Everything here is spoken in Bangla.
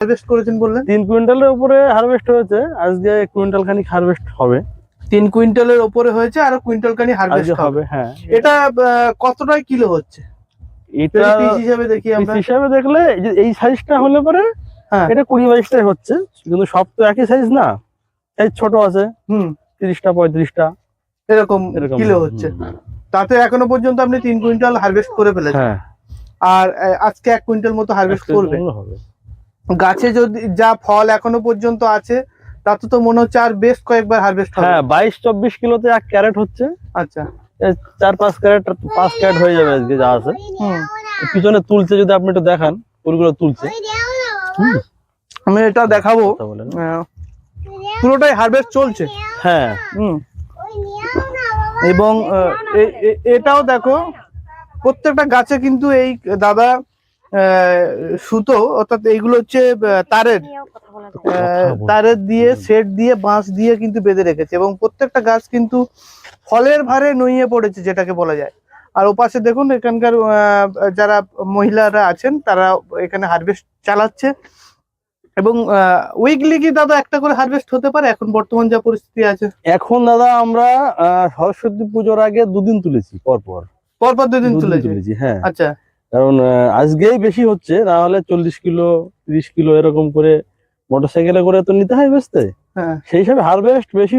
হারভেস্ট করেছেন বললেন? 3 কুইন্টালের উপরে হারভেস্ট হয়েছে, আজকে কুইন্টাল খানিক হারভেস্ট হবে। 3 কুইন্টালের উপরে হয়েছে, আর কুইন্টাল খানি হারভেস্ট হবে। হ্যাঁ। এটা কতটা কিলো হচ্ছে? এটা পিস হিসাবে দেখি আমরা। পিস হিসাবে দেখলে এই সাইজটা হলে পরে এটা 20-22টাই হচ্ছে, কিন্তু সব তো একই সাইজ না, সাইজ ছোট আছে। 30টা 35টা এরকম কিলো হচ্ছে। তাতে এখনো পর্যন্ত আপনি 3 কুইন্টাল হারভেস্ট করে ফেলেছেন। হ্যাঁ। আর আজকে 1 কুইন্টাল মতো হারভেস্ট করবে। গাছে যদি যা ফল এখনো পর্যন্ত আছে, তাতে তো মনে হচ্ছে আর বেশ কয়েকবার হারভেস্ট হবে। হ্যাঁ, 22-24 কিলোতে 1 ক্যারেট হচ্ছে। আচ্ছা, 4-5 ক্যারেট 5 ক্যারেট হয়ে যাবে আজকে যা আছে। পিছনে তুলছে, যদি আপনি একটু দেখান ফুলগুলো তুলছে। আমি এটা দেখাবো, পুরোটাই হারভেস্ট চলছে। হ্যাঁ। এবং এটাও দেখো, প্রত্যেকটা গাছে কিন্তু এই দাদা সুতো, অর্থাৎ এইগুলো হচ্ছে তারের দিয়ে সেট দিয়ে বাঁশ দিয়ে কিন্তু বেঁধে রেখেছে, এবং প্রত্যেকটা গাছ কিন্তু ফলের ভারে নুয়ে পড়েছে যেটাকে বলা যায়। আর ওপাশে দেখুন, এখানকার যারা মহিলারা আছেন তারা এখানে হারভেস্ট চালাচ্ছে। এবং উইকলি কি দাদা একটা করে হারভেস্ট হতে পারে এখন বর্তমান যা পরিস্থিতি আছে? এখন দাদা আমরা সরস্বতী পুজোর আগে 2 দিন তুলেছি, পরপর 2 দিন তুলেছি। হ্যাঁ। আচ্ছা, কারণ আজকেই বেশি হচ্ছে, না হলে 40 কিলো 30 কিলো এরকম করে মোটরসাইকেলে করে তো নিতে হয় বেচতে। হ্যাঁ, সেই হিসাবে হারভেস্ট বেশি